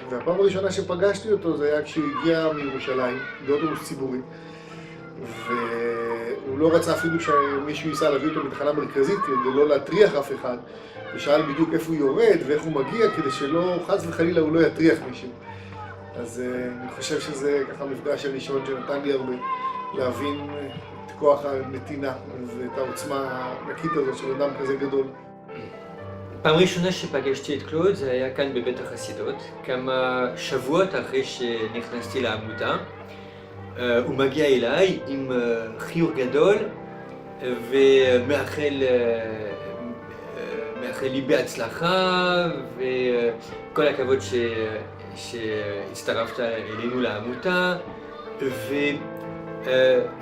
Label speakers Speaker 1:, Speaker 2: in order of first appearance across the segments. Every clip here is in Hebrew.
Speaker 1: והפעם הראשונה שפגשתי אותו זה היה כשהוא הגיע מירושלים, באוטובוס ציבורי. והוא לא רצה אפילו שמישהו ייסע להביא אותו בתחנה מרכזית כדי לא להטריח אף אחד. ושאל בדיוק איפה הוא יורד ואיך הוא מגיע כדי שלא, חס וחלילה, הוא לא יטריח מישהו. אז אני חושב שזה ככה המפגש הראשון שנתן לי הרבה להבין את כוח הנתינה ואת העוצמה הענקית הזאת של אדם כזה גדול.
Speaker 2: פעם ראשונה שפגשתי את קלוד זה היה כאן בבית החסידות, כמה שבועות אחרי שנכנסתי לעמותה. הוא מגיע אליי עם חיוך גדול ומאחל לי בהצלחה וכל הכבוד שהצטרפת אלינו לעמותה,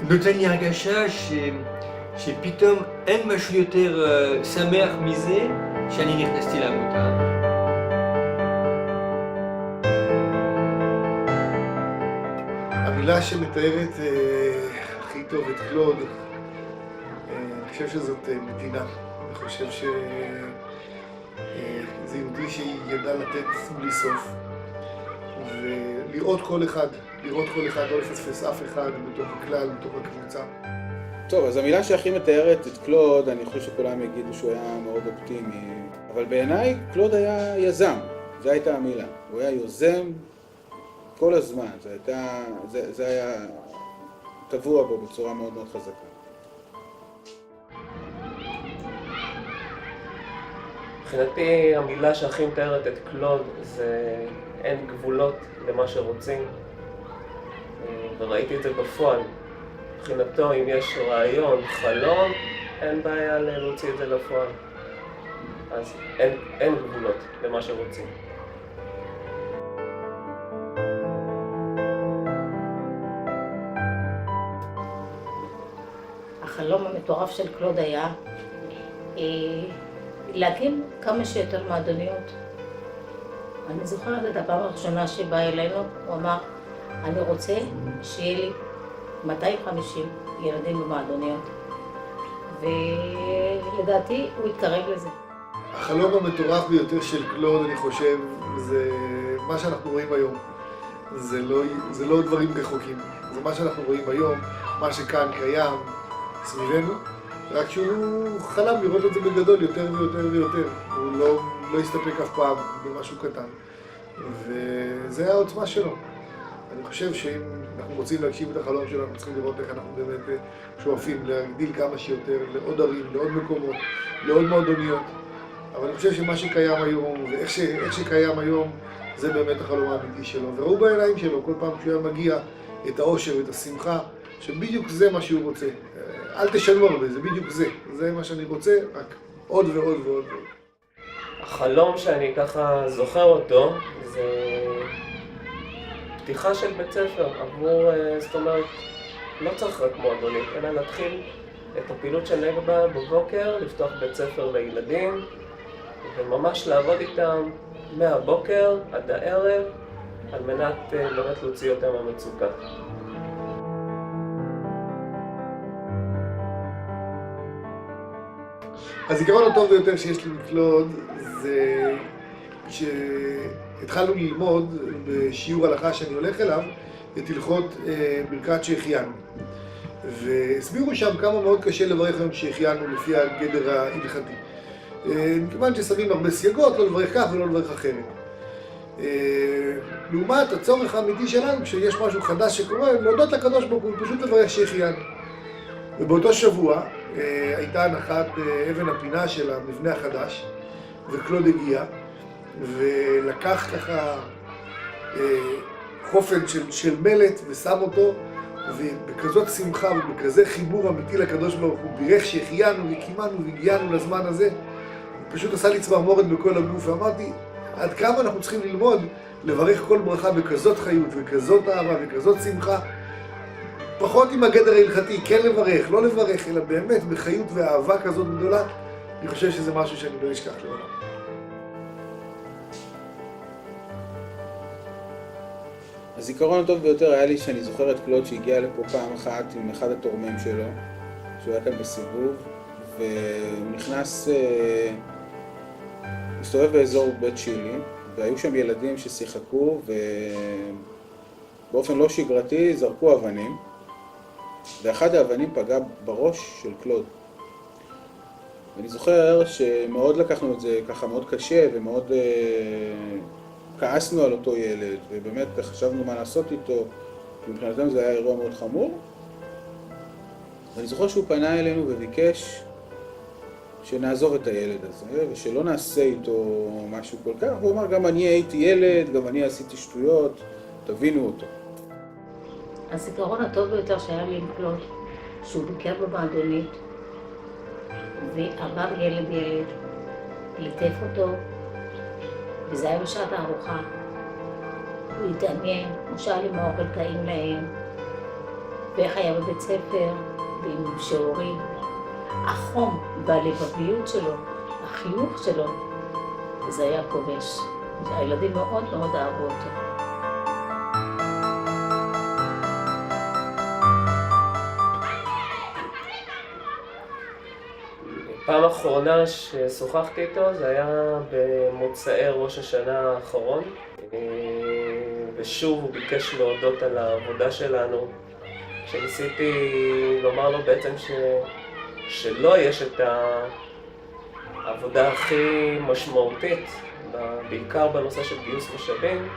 Speaker 2: ונותן לי הרגשה שפתאום אין משהו יותר שמח מזה שאני נכנסתי לעמותה.
Speaker 1: המילה שמתארת הכי טוב את קלוד, אני חושב שזאת נתינה. אני חושב שזה יהודי שידע לתת בלי סוף. ולראות כל אחד, לא לפספס אף אחד בתוך הכלל, בתוך הקבוצה.
Speaker 3: טוב, אז המילה שהכי מתארת את קלוד, אני חושב שכולם יגידו שהוא היה מאוד אופטימי. אבל בעיניי קלוד היה יזם, זו הייתה המילה. הוא היה יוזם כל הזמן, זה היה טבוע בו בצורה מאוד מאוד חזקה.
Speaker 4: מבחינתי המילה שהכי מתארת את קלוד זה אין גבולות למה שרוצים, וראיתי את זה בפועל. מבחינתו אם יש רעיון, חלום, אין בעיה להוציא את זה לפועל. אז אין גבולות למה שרוצים.
Speaker 5: החלום המטורף של קלוד היה להקים כמה שיותר מועדוניות. אני זוכרת את הפעם הראשונה שבא אלינו, הוא אמר, אני רוצה שיהיה לי 250 ילדים במועדוניות. ולדעתי הוא התקרב לזה.
Speaker 1: החלום המטורף ביותר של קלוד, אני חושב, זה מה שאנחנו רואים היום. זה לא דברים רחוקים, זה מה שאנחנו רואים היום, מה שכאן קיים סביבנו, רק שהוא חלם לראות את זה בגדול יותר ויותר ויותר. הוא לא הסתפק אף פעם במשהו קטן, וזה העוצמה שלו. אני חושב שאם אנחנו רוצים להגשים את החלום שלנו, אנחנו צריכים לראות איך אנחנו באמת שואפים להגדיל כמה שיותר לעוד ערים, לעוד מקומות, לעוד מועדוניות. אבל אני חושב שמה שקיים היום, ואיך שקיים היום, זה באמת החלום האמיתי שלו. וראו בעיניים שלו, כל פעם כשהוא היה מגיע, את האושר ואת השמחה, שבדיוק זה מה שהוא רוצה. אל תשנו הרבה, זה בדיוק זה. זה מה שאני רוצה, רק עוד ועוד ועוד.
Speaker 4: החלום שאני ככה זוכר אותו, זה פתיחה של בית ספר עבור, זאת אומרת, לא צריך רק מועדונית, אלא להתחיל את הפעילות של נגבה בבוקר, לפתוח בית ספר לילדים, וממש לעבוד איתם מהבוקר עד הערב, על מנת באמת להוציא אותם מהמצוקה.
Speaker 1: הזיכרון הטוב ביותר שיש לי מקלוד זה כשהתחלנו ללמוד בשיעור הלכה שאני הולך אליו את הלכות ברכת שהחיינו. והסבירו שם כמה מאוד קשה לברך היום שהחיינו לפי הגדר ההלכתי. מכיוון ששמים הרבה סייגות, לא לברך כך ולא לברך אחרת. לעומת הצורך האמיתי שלנו, כשיש משהו חדש שקורה, להודות לקדוש ברוך הוא, פשוט לברך שהחיינו. ובאותו שבוע הייתה הנחת אבן הפינה של המבנה החדש, וקלוד הגיע, ולקח ככה חופן של מלט ושם אותו, ובכזאת שמחה ובכזה חיבור אמיתי לקדוש ברוך הוא, בירך שהחיינו וקימנו והגיענו לזמן הזה, פשוט עשה לי צמרמורת בכל הגוף, ואמרתי, עד כמה אנחנו צריכים ללמוד לברך כל ברכה בכזאת חיות וכזאת אהבה וכזאת שמחה, פחות עם הגדר ההלכתי, כן לברך, לא לברך, אלא באמת בחיות ואהבה כזאת גדולה. אני חושב שזה משהו שאני לא אשכח לעולם.
Speaker 3: הזיכרון הטוב ביותר היה לי שאני זוכר את קלוד שהגיע לפה פעם אחת עם אחד התורמים שלו, שהוא היה כאן בסיבוב, והוא נכנס, מסתובב באזור בית שילי, והיו שם ילדים ששיחקו, ובאופן לא שגרתי זרקו אבנים, ואחד האבנים פגע בראש של קלוד. ואני זוכר שמאוד לקחנו את זה ככה מאוד קשה, ומאוד כעסנו על אותו ילד, ובאמת חשבנו מה לעשות איתו, כי מבחינתנו זה היה אירוע מאוד חמור. ואני זוכר שהוא פנה אלינו וביקש שנעזוב את הילד הזה, ושלא נעשה איתו משהו כל כך. הוא אמר, גם אני הייתי ילד, גם אני עשיתי שטויות, תבינו אותו.
Speaker 5: הזיכרון הטוב ביותר שהיה לי עם קלוד, שהוא ביקר במועדונית, ועבר ילד, ליטף אותו, וזה היה בשעת הארוחה. הוא התעניין, הוא שאל אם האוכל טעים להם, ואיך היה בבית ספר, ועם שיעורים. החום והלבביות שלו, החיוך שלו, זה היה כובש. הילדים מאוד מאוד אהבו אותו.
Speaker 4: פעם אחרונה ששוחחתי איתו זה היה במוצאי ראש השנה האחרון, ושוב הוא ביקש להודות על העבודה שלנו, שניסיתי לומר לו בעצם שלא יש את העבודה הכי משמעותית, בעיקר בנושא של גיוס משאבים.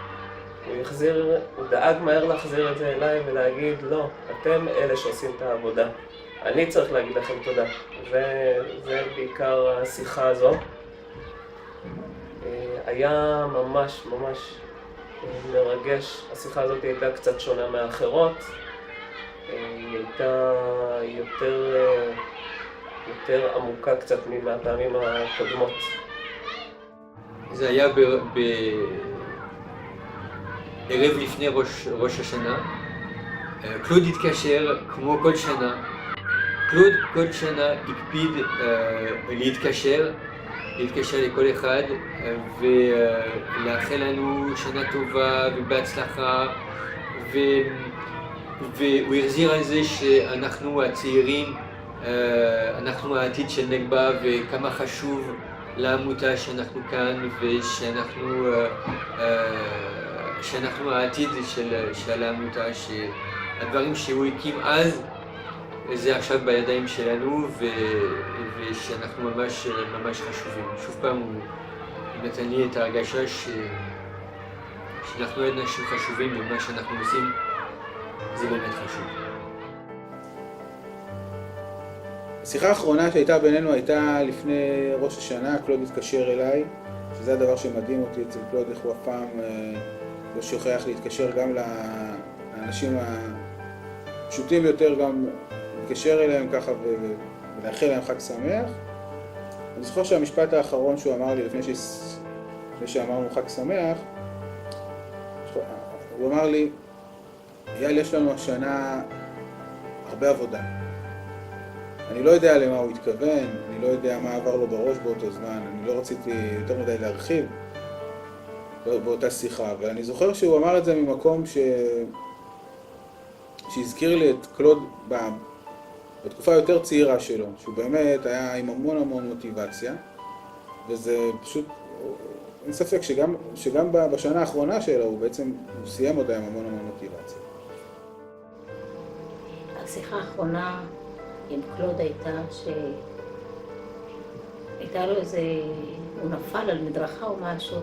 Speaker 4: הוא דאג מהר להחזיר את זה אליי ולהגיד, לא, אתם אלה שעושים את העבודה. אני צריך להגיד לכם תודה. זה בעיקר השיחה הזו. היה ממש מרגש. השיחה הזאת הייתה קצת שונה מהאחרות. היא הייתה יותר עמוקה קצת מהפעמים הקודמות.
Speaker 2: זה היה ערב לפני ראש השנה. קלוד התקשר כמו כל שנה. קלוד כל שנה הקפיד להתקשר לכל אחד ולאחל לנו שנה טובה ובהצלחה, והוא החזיר על זה שאנחנו הצעירים, אנחנו העתיד של נגבה, וכמה חשוב לעמותה שאנחנו כאן שאנחנו העתיד של העמותה, שהדברים שהוא הקים אז זה עכשיו בידיים שלנו, ושאנחנו ממש חשובים. שוב פעם הוא נתן לי את ההרגשה שאנחנו אנשים חשובים, ומה שאנחנו עושים זה באמת חשוב.
Speaker 3: השיחה האחרונה שהייתה בינינו הייתה לפני ראש השנה. קלוד התקשר אליי, שזה הדבר שמדהים אותי אצל קלוד, איך הוא אף פעם לא שוכח להתקשר גם לאנשים הפשוטים יותר, גם להתקשר אליהם ככה ולאחל להם חג שמח. אני זוכר שהמשפט האחרון שהוא אמר לי לפני שאמרנו חג שמח, הוא אמר לי, אייל, יש לנו השנה הרבה עבודה. אני לא יודע למה הוא התכוון, אני לא יודע מה עבר לו בראש באותו זמן, אני לא רציתי יותר מדי להרחיב באותה שיחה, אבל אני זוכר שהוא אמר את זה ממקום שהזכיר לי את קלוד בתקופה יותר צעירה שלו, שהוא באמת היה עם המון מוטיבציה, וזה פשוט, אין ספק שגם בשנה האחרונה שלו הוא בעצם סיים אותה עם המון מוטיבציה.
Speaker 5: השיחה האחרונה עם קלוד הייתה הייתה לו איזה, הוא נפל על מדרכה או משהו,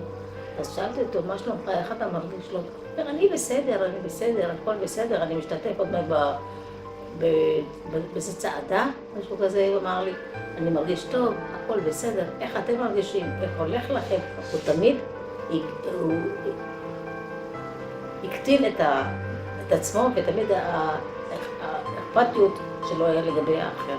Speaker 5: אז שאלתי אותו, מה שלומך, איך אתה מרגיש לו? הוא אומר, אני בסדר, הכל בסדר, אני משתתף עוד מעט באיזה צעדה, משהו כזה. הוא אמר לי, אני מרגיש טוב, הכל בסדר, איך אתם מרגישים, איך הולך לכם? הוא תמיד הקטין את עצמו, ותמיד האכפתיות שלו היה לגבי האחר.